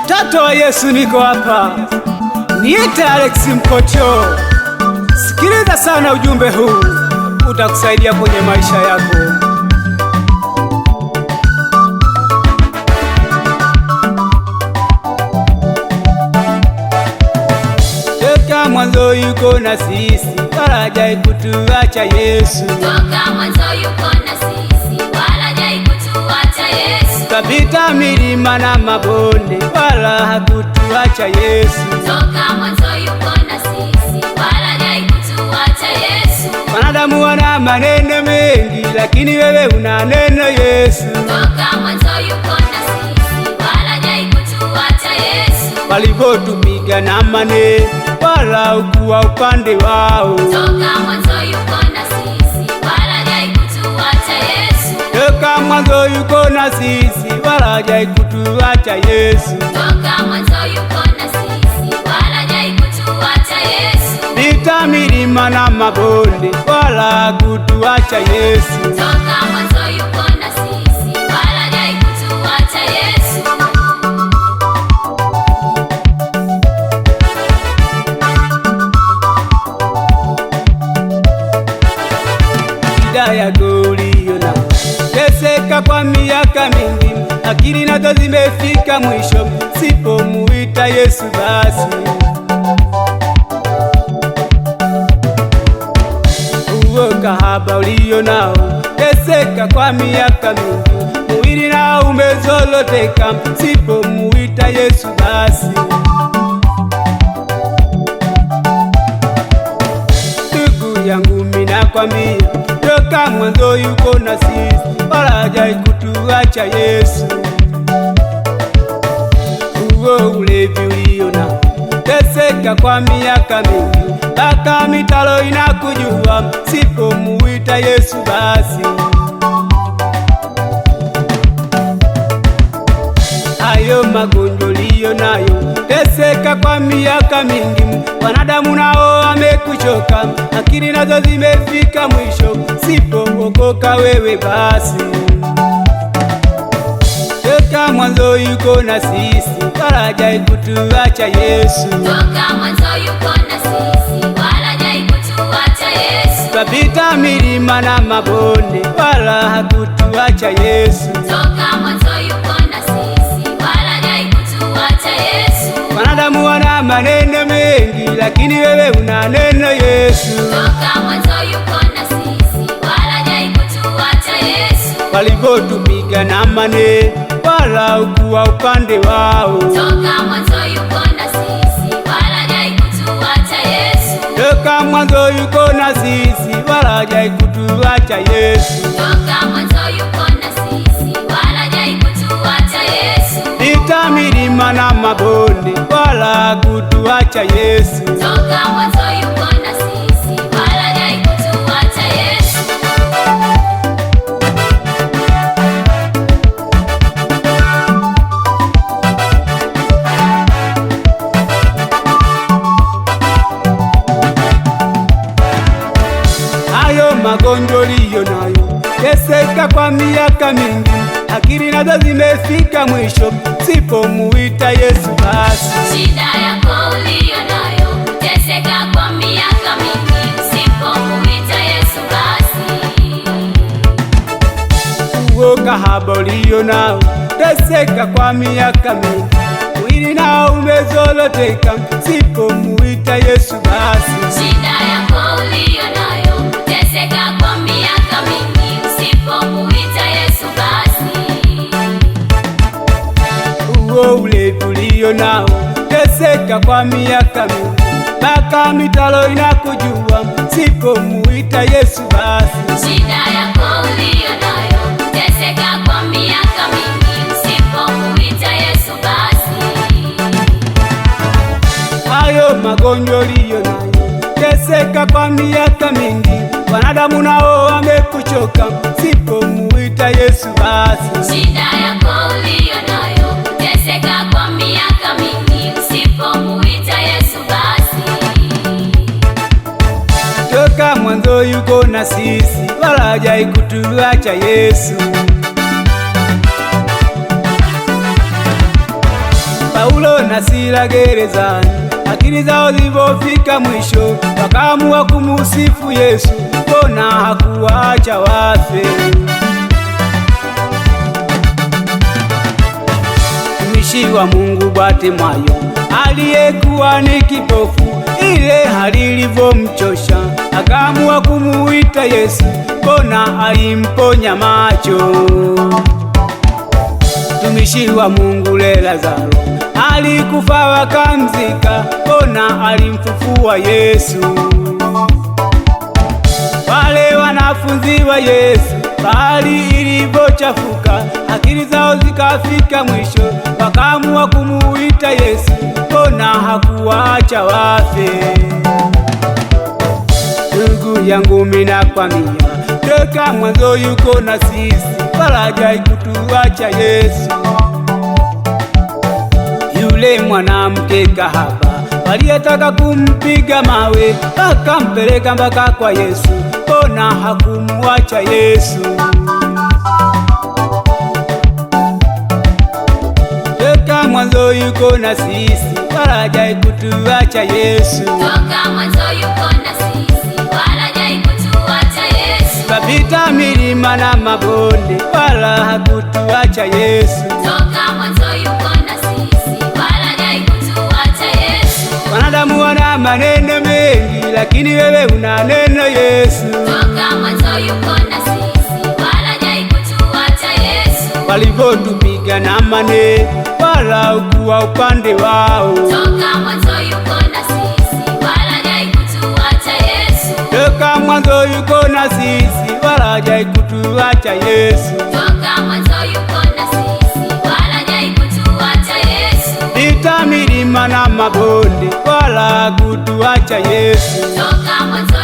Mtoto wa Yesu, niko hapa. Niite Alex Mkocho. Sikiliza sana ujumbe huu, utakusaidia kwenye maisha yako. Toka mwanzo yuko na sisi, wala hajai kutuacha Yesu. Toka mwanzo yuko na sisi, wala hajai kutuacha Yesu. Kapita milima na mabonde, wala hakutuacha Yesu. Toka mwanzo yuko na sisi, wala hajai kutuacha Yesu. Wanadamu wana maneno mengi, lakini wewe una neno Yesu. Toka mwanzo yuko na sisi, wala hajai kutuacha Yesu. Walipotupiga na maneno, wala ukuwa upande wao. Toka mwanzo yuko na sisi, wala hajai kutuacha Yesu. Toka mwanzo yuko na sisi, wala hajai kutuacha Yesu. Toka mwanzo yuko na sisi, wala hajai kutuacha Yesu. Pita milima na mabonde, wala hakutuacha Yesu. Toka mwanzo yuko na sisi, wala hajai kutuacha Yesu. Shida yako uliona, teseka kwa miaka mingi, akili nazo zimefika mwisho, sipomuita Yesu basi. Uo kahaba ulionao, teseka kwa miaka mingi, mwili nao umezoloteka, sipomuita Yesu basi. Ndugu yangu minakwambia, toka mwanzo yuko na sisi, wala hajai kutuacha Yesu. Uo ulevi uliona, teseka kwa miaka mingi, mpaka mitalo inakujua, sipomuita Yesu basi. Hayo magonjwa ulionayo, teseka kwa miaka mingi, wanadamu nao wamekuchoka, akili nazo zimefika mwisho, sipookoka wewe basi. Toka mwanzo yuko na sisi, wala hajai kutuacha Yesu. Toka mwanzo yuko na sisi, wala hajai kutuacha Yesu. Kapita milima na mabonde, wala hakutuacha Yesu. Toka mwanzo yuko na sisi, wala hajai kutuacha Yesu. Wanadamu wana maneno mengi, lakini wewe una neno Yesu. Toka mwanzo yuko na sisi, wala hajai kutuacha Yesu. Walipotupiga na maneno, wala ukuwa upande wao. Toka mwanzo yuko na sisi, wala hajai kutuacha Yesu. Toka mwanzo yuko na sisi, wala hajai kutuacha Yesu. Toka mwanzo yuko na sisi, wala hajai kutuacha Yesu. Pita milima na mabonde, wala hakutuacha Yesu. Toka mwanzo yuko na sisi, wala hajai kutuacha Yesu. Hayo magonjwa uliyonayo, teseka kwa miaka mingi, akili nazo zimefika mwisho, sipomuita Yesu basi. Shida yako ulionayo, teseka kwa miaka mingi, usipomuita Yesu basi. Uo kahaba ulionao, teseka kwa miaka mingi, mwili nao umezoloteka, sipomuita Yesu basi. Shida yako ulionayo, teseka kwa miaka mingi, usipomuita Yesu basi. Uo ulevi ulionao, teseka kwa miaka mingi, mpaka mitalo inakujua, sipomuita Yesu basi. Shida yako ulionayo, teseka kwa miaka mingi, usipomuita Yesu basi. Hayo magonjwa uliyonayo, teseka kwa miaka mingi, wanadamu nao wamekuchoka, sipomuita Yesu basi. Shida yako ulionayo, teseka kwa miaka mingi, usipomuita Yesu basi. Toka mwanzo yuko na sisi, wala hajai hajai kutuacha Yesu. Paulo na Sila gerezani, akili zao zilipofika mwisho, wakaamua kumusifu Yesu, mbona hakuwaacha wafe. Mtumishi wa Mungu Bartimayo aliyekuwa ni kipofu, ile hali ilivyomchosha, akaamua kumuita Yesu, mbona alimponya macho. Mtumishi wa Mungu Lazaro alikufa wakamzika, mbona alimfufua Yesu. Wale wanafunzi wa Yesu bahari ilivyochafuka, akili zao zikafika mwisho, wakaamua kumuita Yesu, mbona hakuwaacha wafe. Ndugu yangu mimi nakwambia, toka mwanzo yuko na sisi, wala hajai kutuacha Yesu. Yule mwanamke kahaba waliyetaka kumpiga mawe, akampeleka mpaka kwa Yesu, mbona hakumuacha Yesu. Toka mwanzo yuko na sisi, wala hajai kutuacha Yesu. Toka mwanzo yuko na sisi, wala hajai kutuacha Yesu. Kapita milima na mabonde, wala hakutuacha Yesu. Toka mwanzo yuko na sisi, wala hajai kutuacha Yesu. Wanadamu wana maneno mengi, lakini wewe una neno Yesu. Toka mwanzo yuko na sisi, wala hajai kutuacha Yesu. Walivyotupiga na maneno, wala hukuwa upande wao. Toka mwanzo yuko na sisi, wala hajai kutuacha Yesu. Toka mwanzo yuko na sisi, wala hajai kutuacha Yesu. Toka mwanzo yuko na sisi, wala hajai kutuacha Yesu. Pita milima na mabonde, wala hakutuacha Yesu. Toka mwanzo